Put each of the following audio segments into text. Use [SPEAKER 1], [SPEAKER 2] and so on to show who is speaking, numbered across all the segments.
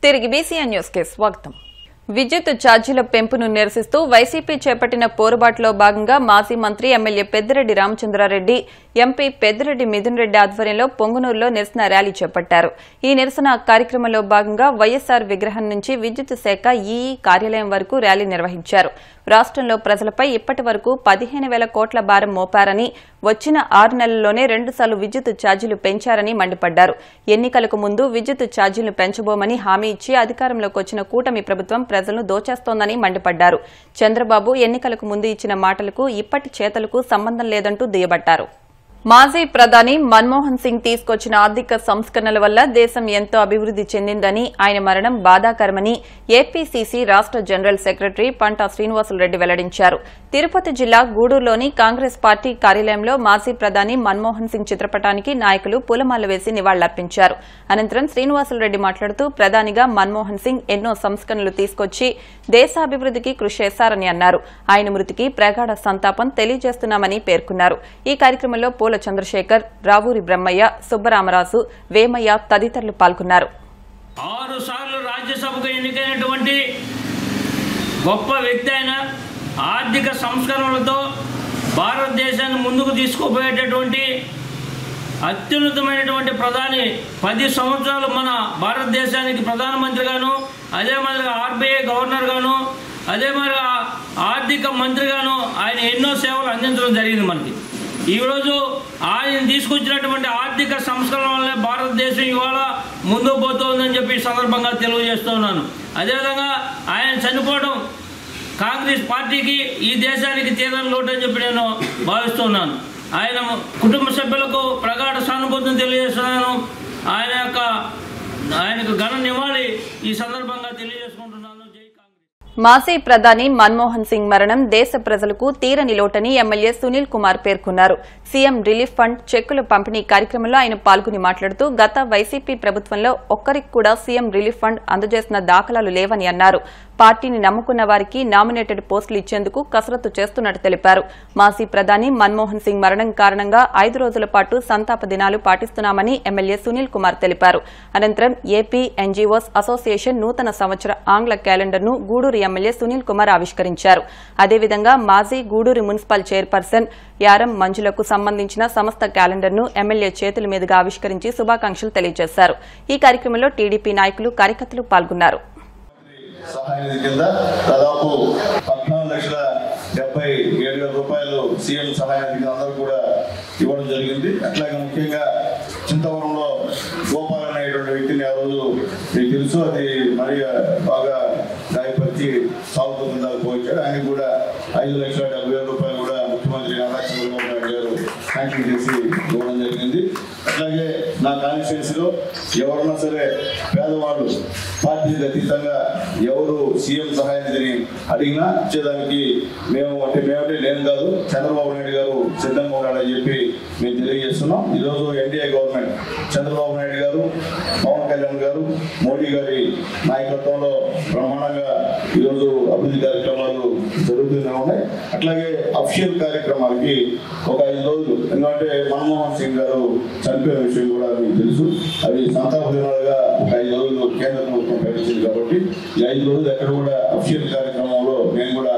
[SPEAKER 1] తిరిగి BCN news కి స్వాగతం. విద్యుత్ ఛార్జీల పెంపును నిరసిస్తూ వైసీపీ చేపట్టిన పోరుబాటులో భాగంగా మాజీ మంత్రి ఎమ్మెల్యే పెద్దిరెడ్డి రామచంద్రారెడ్డి, ఎంపీ పెద్దిరెడ్డి మిథున్ రెడ్డి ఆధ్వర్యంలో పొంగునూరులో నిరసన ర్యాలీ చేపట్టారు. ఈ నిరసన కార్యక్రమంలో భాగంగా వైఎస్సార్ విగ్రహం నుంచి విద్యుత్ శాఖ ఈఈ కార్యాలయం వరకు ర్యాలీ నిర్వహించారు. రాష్ట్రంలో ప్రజలపై ఇప్పటి వరకు 15,000 కోట్ల భారం మోపారని, వచ్చిన 6 నెలల్లోనే 2 సార్లు విద్యుత్ ఛార్జీలు పెంచారని మండిపడ్డారు. ఎన్నికలకు ముందు విద్యుత్ ఛార్జీలు పెంచబోమని హామీ ఇచ్చి అధికారంలోకి వచ్చిన కూటమి ప్రభుత్వం ప్రజలను దోచేస్తోందని మండిపడ్డారు. చంద్రబాబు ఎన్నికలకు ముందు ఇచ్చిన మాటలకు ఇప్పటి చేతలకు సంబంధం లేదంటూ దుయ్యబట్టారు. మాజీ ప్రధాని మన్మోహన్ సింగ్ తీసుకొచ్చిన ఆర్థిక సంస్కరణల వల్ల దేశం ఎంతో అభివృద్ది చెందిందని, ఆయన మరణం బాధాకరమని ఏపీసీసీ రాష్ట జనరల్ సెక్రటరీ పంటా శ్రీనివాసులరెడ్డి వెల్లడించారు. తిరుపతి జిల్లా గూడూరులోని కాంగ్రెస్ పార్టీ కార్యాలయంలో మాజీ ప్రధాని మన్మోహన్ సింగ్ చిత్రపటానికి నాయకులు పూలమాల వేసి నివాళులర్పించారు. అనంతరం శ్రీనివాసులరెడ్డి మాట్లాడుతూ ప్రధానిగా మన్మోహన్ సింగ్ ఎన్నో సంస్కరణలు తీసుకొచ్చి దేశాభివృద్దికి కృషి చేశారని అన్నారు. ఆయన మృతికి ప్రగాఢ సంతాపం తెలియజేస్తున్నామని పేర్కొన్నారు. ఈ కార్యక్రమంలో పూల చంద్రశేఖర్, రావూరి బ్రహ్మయ్య, సుబ్బరామరాజు, వేమయ్య తదితరులు పాల్గొన్నారు.
[SPEAKER 2] 6 సార్లు రాజ్యసభకు ఎన్నికైనటువంటి గొప్ప వ్యక్తి అయిన ఆర్థిక సంస్కరణలతో భారతదేశాన్ని ముందుకు తీసుకుపోయేటటువంటి అత్యున్నతమైనటువంటి ప్రధాని, 10 సంవత్సరాలు మన భారతదేశానికి ప్రధానమంత్రిగాను, అదే మాదిరిగా ఆర్బీఐ గవర్నర్గాను, అదే మాదిరిగా ఆర్థిక మంత్రిగాను ఆయన ఎన్నో సేవలు అందించడం జరిగింది. మనకి ఈరోజు ఆయన తీసుకొచ్చినటువంటి ఆర్థిక సంస్కరణ వల్లే భారతదేశం ఇవాళ ముందుకు పోతుందని చెప్పి సందర్భంగా తెలియజేస్తున్నాను. అదేవిధంగా ఆయన చనిపోవడం కాంగ్రెస్ పార్టీకి, ఈ దేశానికి తీరని లోటు అని చెప్పి నేను భావిస్తున్నాను. ఆయన కుటుంబ సభ్యులకు ప్రగాఢ సానుభూతిని తెలియజేస్తున్నాను. ఆయనకు ఘన నివాళి ఈ సందర్భంగా తెలియజేసుకుంటున్నాను.
[SPEAKER 1] మాజీ ప్రధాని మన్మోహన్ సింగ్ మరణం దేశ ప్రజలకు తీరని లోటని ఎమ్మెల్యే సునీల్ కుమార్ పేర్కొన్నారు. సీఎం రిలీఫ్ ఫండ్ చెక్కుల పంపిణీ కార్యక్రమంలో ఆయన పాల్గొని మాట్లాడుతూ గత వైసీపీ ప్రభుత్వంలో ఒక్కరికి కూడా సీఎం రిలీఫ్ ఫండ్ అందజేసిన దాఖలాలు లేవని అన్నారు. పార్టీని నమ్ముకున్న వారికి నామినేటెడ్ పోస్టులు ఇచ్చేందుకు కసరత్తు చేస్తున్నట్టు తెలిపారు. మాజీ ప్రధాని మన్మోహన్ సింగ్ మరణం కారణంగా 5 రోజుల పాటు సంతాప దినాలు పాటిస్తున్నామని ఎమ్మెల్యే సునీల్ కుమార్ తెలిపారు. అనంతరం ఏపీ ఎన్జీఓస్ అసోసియేషన్ నూతన సంవత్సర ఆంగ్ల క్యాలెండర్ను గూడూరు ఎమ్మెల్యే సునీల్ కుమార్ ఆవిష్కరించారు. అదేవిధంగా మాజీ గూడూరు మున్సిపల్ చైర్పర్సన్ యారం మంజులకు సంబంధించిన సమస్త క్యాలెండర్ను ఎమ్మెల్యే చేతుల మీదుగా ఆవిష్కరించి శుభాకాంక్షలు తెలియజేశారు. ఈ కార్యక్రమంలో టీడీపీ నాయకులు, కార్యకర్తలు పాల్గొన్నారు.
[SPEAKER 3] సహాయం కింద దాదాపు 14,70,000 రూపాయలు సీఎం సహాయానికి అందరూ కూడా ఇవ్వడం జరిగింది. అట్లాగే ముఖ్యంగా చింతవరంలో గోపాల్ అనేటువంటి వ్యక్తిని ఆ రోజు మీకు తెలుసు, అది మరి బాగా గాయపరిచి సాగుతూ పోయించాడు. ఆయనకు కూడా 5,70,000 రూపాయలు కూడా ముఖ్యమంత్రి నారా చంద్రబాబు నాయుడు గారు శాంక్షన్ చేసి ఇవ్వడం జరిగింది. అట్లాగే నా కాన్స్టిట్యున్సీలో ఎవరన్నా సరే పేదవాళ్ళు పార్టీకి అతీతంగా ఎవరు సీఎం సహాయాన్ని అడిగినా ఇచ్చేదానికి మేమంటే నేను కాదు, చంద్రబాబు నాయుడు గారు సిద్ధంగా ఉన్నాడని చెప్పి మేము తెలియజేస్తున్నాం. ఈరోజు ఎన్డీఏ గవర్నమెంట్, చంద్రబాబు నాయుడు గారు, పవన్ కళ్యాణ్ గారు, మోడీ గారి నాయకత్వంలో బ్రహ్మాండంగా ఈరోజు అభివృద్ధి కార్యక్రమాలు జరుగుతూనే ఉన్నాయి. అట్లాగే అఫీషియల్ కార్యక్రమాలకి ఒక 5 రోజులు, ఎందుకంటే మన్మోహన్ సింగ్ గారు చనిపోయిన విషయం కూడా మీకు తెలుసు, అవి సంతాప దినాలుగా ఒక 5 రోజులు కేంద్ర ప్రభుత్వం ప్రకటించింది. కాబట్టి ఈ 5 రోజులు ఎక్కడ కూడా అఫీషియల్ కార్యక్రమంలో నేను కూడా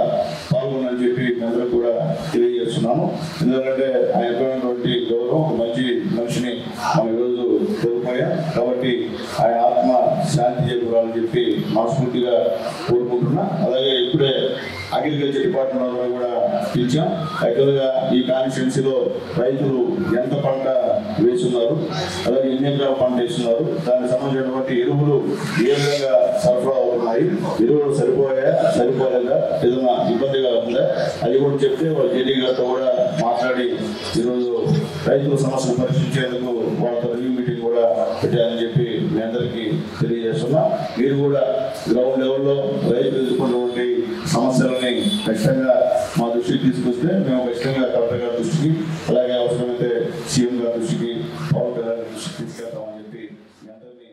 [SPEAKER 3] పాల్గొనని చెప్పి అందరూ కూడా తెలియజేస్తున్నాము. ఎందుకంటే ఆయనటువంటి గౌరవం, ఒక మంచి మనిషిని మనం ఈరోజు కోల్పోయాం. కాబట్టి ఆయన ఆత్మ శాంతి చేకూరాలని చెప్పి మనస్ఫూర్తిగా కోరుకుంటున్నా. అలాగే ఇప్పుడే అగ్రికల్చర్ డిపార్ట్మెంట్ కూడా పిలిచాం. యాక్చువల్గా ఈ కాన్స్టిట్యున్సీలో రైతులు ఎంత పంట వేస్తున్నారు, అలాగే ఎన్ని ఎకరాల పంట వేస్తున్నారు, దానికి సంబంధించినటువంటి ఎరువులు ఏ విధంగా సరఫరా అవుతున్నాయి, ఎరువులు సరిపోలేదా, ఏదైనా ఇబ్బందిగా ఉందా, అది కూడా చెప్తే వాళ్ళు జేడీ గారితో కూడా మాట్లాడి ఈరోజు రైతుల సమస్యలు పరిశీలించేందుకు వాళ్ళతో రివ్యూ మీటింగ్ కూడా పెట్టాలని చెప్పి మీ అందరికీ తెలియజేస్తున్నా. మీరు కూడా గ్రౌండ్ లెవెల్లో రైతులు ఎదుర్కొన్నటువంటి సమస్యలని ఖచ్చితంగా మా దృష్టికి తీసుకొస్తే మేము ఖచ్చితంగా కలెక్టర్ గారి దృష్టికి, అలాగే అవసరమైతే సీఎం గారి దృష్టికి, పవన్ కళ్యాణ్ దృష్టికి తీసుకెళ్తామని చెప్పి మీ అందరినీ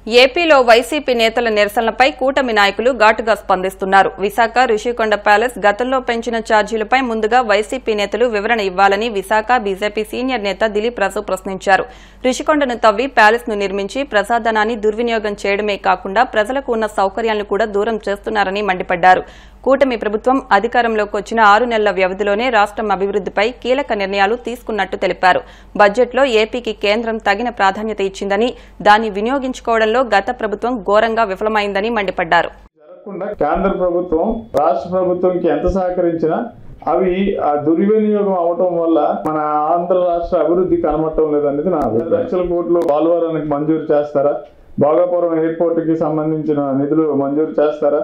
[SPEAKER 1] ఏపీలో వైసీపీ నేతల నిరసనలపై కూటమి నాయకులు ఘాటుగా స్పందిస్తున్నారు. విశాఖ రుషికొండ ప్యాలెస్ గతంలో పెంచిన ఛార్జీలపై ముందుగా వైసీపీ నేతలు వివరణ ఇవ్వాలని విశాఖ బీజేపీ సీనియర్ నేత దిలీప్ రాజు ప్రశ్నించారు. రుషికొండను తవ్వి ప్యాలెస్ ను నిర్మించి ప్రజాధనాన్ని దుర్వినియోగం చేయడమే కాకుండా ప్రజలకు ఉన్న సౌకర్యాలను కూడా దూరం చేస్తున్నారని మండిపడ్డారు. కూటమి ప్రభుత్వం అధికారంలోకి వచ్చిన 6 నెలల వ్యవధిలోనే రాష్ట్రం అభివృద్దిపై కీలక నిర్ణయాలు తీసుకున్నట్టు తెలిపారు. బడ్జెట్లో ఏపీకి కేంద్రం తగిన ప్రాధాన్యత ఇచ్చిందని, దాన్ని వినియోగించుకోవడంలో గత ప్రభుత్వం ఘోరంగా విఫలమైందని మండిపడ్డారు.
[SPEAKER 4] కేంద్ర ప్రభుత్వం రాష్ట్ర ప్రభుత్వంకి ఎంత సహకరించినా అవి దుర్వినియోగం అవటం వల్ల మన ఆంధ్ర రాష్ట్ర అభివృద్ధి కనబడటం లేదనేది నా అభిప్రాయం. 5 లక్షల కోట్లు పోలవరానికి మంజూరు చేస్తారా? భోగాపురం ఎయిర్పోర్ట్ కి సంబంధించిన నిధులు మంజూరు చేస్తారా?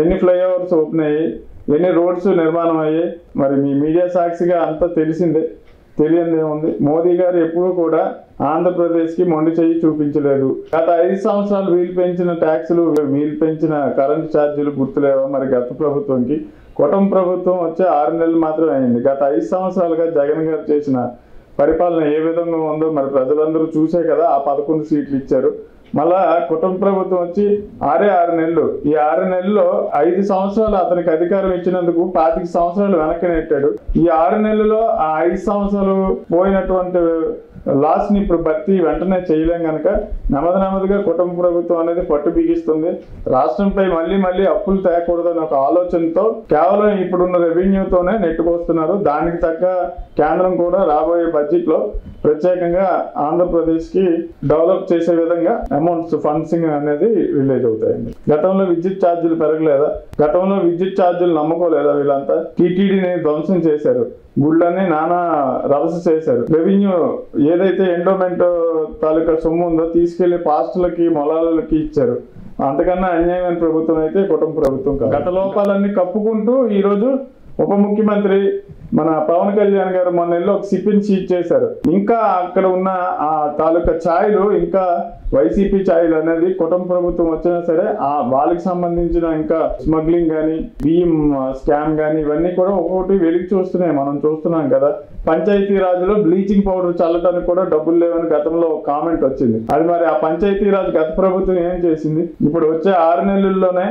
[SPEAKER 4] ఎన్ని ఫ్లైఓవర్స్ ఓపెన్ అయ్యాయి, ఎన్ని రోడ్స్ నిర్మాణం అయ్యాయి? మరి మీ మీడియా సాక్షిగా అంతా తెలిసిందే. తెలియందే ఉంది. మోదీ గారు ఎప్పుడూ కూడా ఆంధ్రప్రదేశ్కి మొండి చెయ్యి చూపించలేదు. గత 5 సంవత్సరాలు వీళ్ళు పెంచిన ట్యాక్సులు, వీళ్ళు పెంచిన కరెంటు ఛార్జీలు గుర్తులేవా? మరి గత ప్రభుత్వంకి కుటుంబ ప్రభుత్వం వచ్చే 6 నెలలు మాత్రమే అయింది. గత 5 సంవత్సరాలుగా జగన్ గారు చేసిన పరిపాలన ఏ విధంగా ఉందో మరి ప్రజలందరూ చూసే కదా ఆ 11 సీట్లు ఇచ్చారు. మళ్ళా కుటుంబ ప్రభుత్వం వచ్చి 6 నెలలు. ఈ 6 నెలల్లో 5 సంవత్సరాలు అతనికి అధికారం ఇచ్చినందుకు 25 సంవత్సరాలు వెనక్కి నెట్టాడు. ఈ 6 నెలల్లో ఆ 5 సంవత్సరాలు పోయినటువంటి లాస్ ని ఇప్పుడు భర్తీ వెంటనే చేయలేం కనుక నెమ్మదిగా కుటుంబ ప్రభుత్వం అనేది పట్టు బిగిస్తుంది. రాష్ట్రంపై మళ్ళీ అప్పులు తేకూడదన్న ఒక ఆలోచనతో కేవలం ఇప్పుడున్న రెవెన్యూతోనే నెట్టుకొస్తున్నారు. దానికి తగ్గ కేంద్రం కూడా రాబోయే బడ్జెట్ లో ప్రత్యేకంగా ఆంధ్రప్రదేశ్ కి డెవలప్ చేసే విధంగా అమౌంట్స్ ఫండ్సింగ్ అనేది రిలీజ్ అవుతాయండి. గతంలో విద్యుత్ ఛార్జీలు పెరగలేదా? గతంలో విద్యుత్ ఛార్జీలు నమ్ముకోలేదా? వీళ్ళంతా టీటీడీని ధ్వంసం చేశారు. గుళ్ళని నానా రభస చేశారు. రెవెన్యూ ఏదైతే ఎండోమెంట్ తాలూకా సొమ్ము ఉందో తీసుకెళ్లి పాస్టులకి మొలాలకి ఇచ్చారు. అంతకన్నా అన్యాయమైన ప్రభుత్వం అయితే కుటుంబ ప్రభుత్వం కాదు. గత లోపాలన్నీ కప్పుకుంటూ ఈరోజు ఉప ముఖ్యమంత్రి మన పవన్ కళ్యాణ్ గారు మొన్న నెలలో ఒక సిపిన్ షీట్ చేశారు. ఇంకా అక్కడ ఉన్న ఆ తాలూకా ఛాయలు ఇంకా వైసీపీ ఛాయలు అనేది కుటుంబ ప్రభుత్వం వచ్చినా సరే వాళ్ళకి సంబంధించిన ఇంకా స్మగ్లింగ్ కానీ బియ్యం స్కామ్ కానీ ఇవన్నీ కూడా ఒక్కొక్కటి వెలికి చూస్తున్నాయి. మనం చూస్తున్నాం కదా. పంచాయతీ రాజులో బ్లీచింగ్ పౌడర్ చల్లటానికి కూడా డబ్బులు లేవని గతంలో కామెంట్ వచ్చింది. అది మరి ఆ పంచాయతీ రాజు గత ప్రభుత్వం ఏం చేసింది? ఇప్పుడు వచ్చే 6 నెలల్లోనే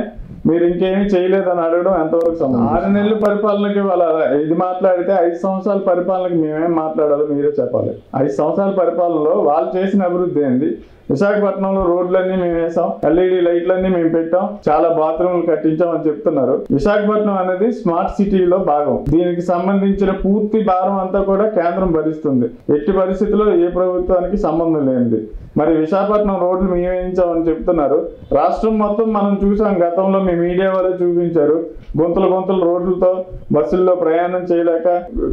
[SPEAKER 4] మీరు ఇంకేమీ చేయలేదని అడగడం ఎంతవరకు సంబంధం? 6 నెలల పరిపాలనకి వాళ్ళ ఇది మాట్లాడితే 5 సంవత్సరాల పరిపాలనకి మేమేం మాట్లాడాలో మీరే చెప్పాలి. 5 సంవత్సరాల పరిపాలనలో వాళ్ళు చేసిన అభివృద్ధి ఏంది? విశాఖపట్నంలో రోడ్లన్నీ మేము వేసాం, ఎల్ఈడి లైట్లన్నీ మేము పెట్టాం, చాలా బాత్రూమ్లు కట్టించాం అని చెప్తున్నారు. విశాఖపట్నం అనేది స్మార్ట్ సిటీలో భాగం. దీనికి సంబంధించిన పూర్తి భారం అంతా కూడా కేంద్రం భరిస్తుంది. ఎట్టి పరిస్థితుల్లో ఏ ప్రభుత్వానికి సంబంధం లేనిది. మరి విశాఖపట్నం రోడ్లు మేము వేయించామని చెప్తున్నారు. రాష్ట్రం మొత్తం మనం చూసాం. గతంలో మీ మీడియా వాళ్ళే చూపించారు. గుంతలు రోడ్లతో బస్సుల్లో ప్రయాణం చేయలేక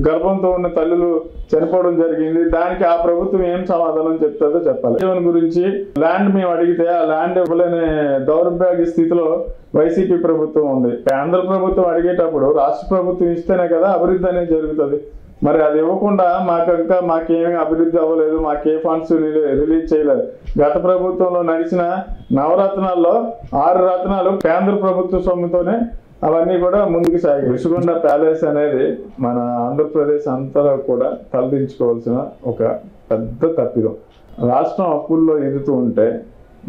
[SPEAKER 4] గర్భంతో ఉన్న తల్లులు చనిపోవడం జరిగింది. దానికి ఆ ప్రభుత్వం ఏం సమాధానం చెప్తుందో చెప్పాలి. జీవన్ గురించి ల్యాండ్ మేము అడిగితే ఆ ల్యాండ్ ఇవ్వలేని దౌర్భాగ్య స్థితిలో వైసీపీ ప్రభుత్వం ఉంది. కేంద్ర ప్రభుత్వం అడిగేటప్పుడు రాష్ట్ర ప్రభుత్వం ఇస్తేనే కదా అభివృద్ధి అనేది జరుగుతుంది. మరి అది ఇవ్వకుండా మాకేమీ అభివృద్ధి అవ్వలేదు, మాకే ఫండ్స్ రిలీజ్ చేయలేదు. గత ప్రభుత్వంలో నడిచిన నవరత్నాల్లో 6 రత్నాలు కేంద్ర ప్రభుత్వ సొమ్ముతోనే అవన్నీ కూడా ముందుకు సాగాయి. రుషికొండ ప్యాలెస్ అనేది మన ఆంధ్రప్రదేశ్ అంతా కూడా తలదించుకోవాల్సిన ఒక పెద్ద తప్పిదం. రాష్ట్రం అప్పుల్లో ఎదుగుతూ ఉంటే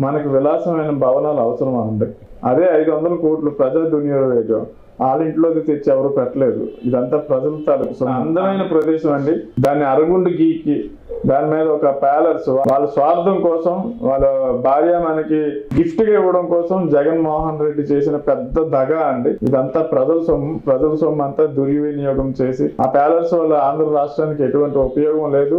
[SPEAKER 4] మనకు విలాసమైన భవనాలు అవసరం అండి. అదే 500 కోట్లు ప్రజా దుర్వినియోగం వాళ్ళ ఇంట్లోకి తెచ్చి ఎవరు పెట్టలేదు. ఇదంతా ప్రజల తాలూకు అందమైన ప్రదేశం అండి. దాన్ని అరుగుండు గీకి దాని మీద ఒక ప్యాలెస్ వాళ్ళ స్వార్థం కోసం, వాళ్ళ భార్య మనకి గిఫ్ట్ గా ఇవ్వడం కోసం జగన్మోహన్ రెడ్డి చేసిన పెద్ద దగ అండి. ఇదంతా ప్రజల సొమ్ము అంతా దుర్వినియోగం చేసి ఆ ప్యాలెస్ వల్ల ఆంధ్ర రాష్ట్రానికి ఎటువంటి ఉపయోగం లేదు.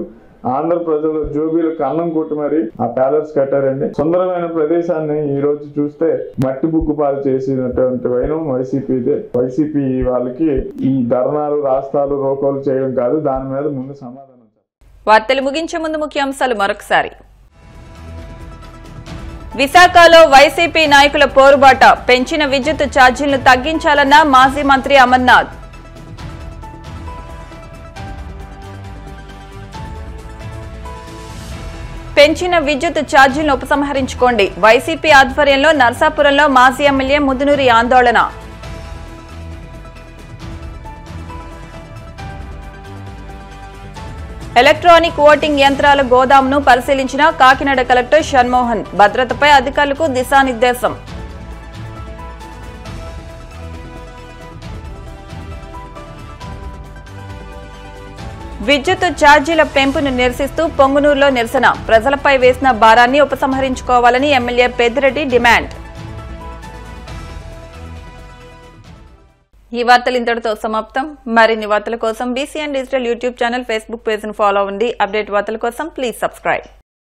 [SPEAKER 4] ఆంధ్ర ప్రజలు జోబీలకు అన్నం కొట్టి మరి ఆ ప్యాలెస్ కట్టారండి. సుందరమైన ప్రదేశాన్ని ఈ రోజు చూస్తే మట్టి బుగ్గుపాలు చేసినటువంటి వైనం వైసీపీదే. వైసీపీ వాళ్ళకి ఈ ధర్నాలు, రాస్తాలు, రోకోలు చేయడం కాదు, దాని మీద ముందు సమాధానం.
[SPEAKER 1] వార్తలు ముగించే ముందు ముఖ్యాంశాలు మరొకసారి. విశాఖలో వైసీపీ నాయకుల పోరుబాట. పెంచిన విద్యుత్ ఛార్జీలను తగ్గించాలన్న మాజీ మంత్రి అమర్నాథ్. పెంచిన విద్యుత్ ఛార్జీలను ఉపసంహరించుకోండి. వైసీపీ ఆధ్వర్యంలో నర్సాపురంలో మాజీ ఎమ్మెల్యే ముదునూరి ఆందోళన. ఎలక్ట్రానిక్ ఓటింగ్ యంత్రాల గోదామును పరిశీలించిన కాకినాడ కలెక్టర్ షణ్మోహన్. భద్రతపై అధికారులకు దిశానిర్దేశం. విద్యుత్ ఛార్జీల పెంపును నిరసిస్తూ పొంగునూరులో నిరసన. ప్రజలపై వేసిన భారాన్ని ఉపసంహరించుకోవాలని ఎమ్మెల్యే పెద్దిరెడ్డి డిమాండ్. ఈ వార్తలు ఇంతటితో సమాప్తం. మరిన్ని వార్తల కోసం BCN digital YouTube channel, Facebook page ను ఫాలో అవ్వండి. అప్డేట్ వార్తల కోసం ప్లీజ్ సబ్స్క్రైబ్.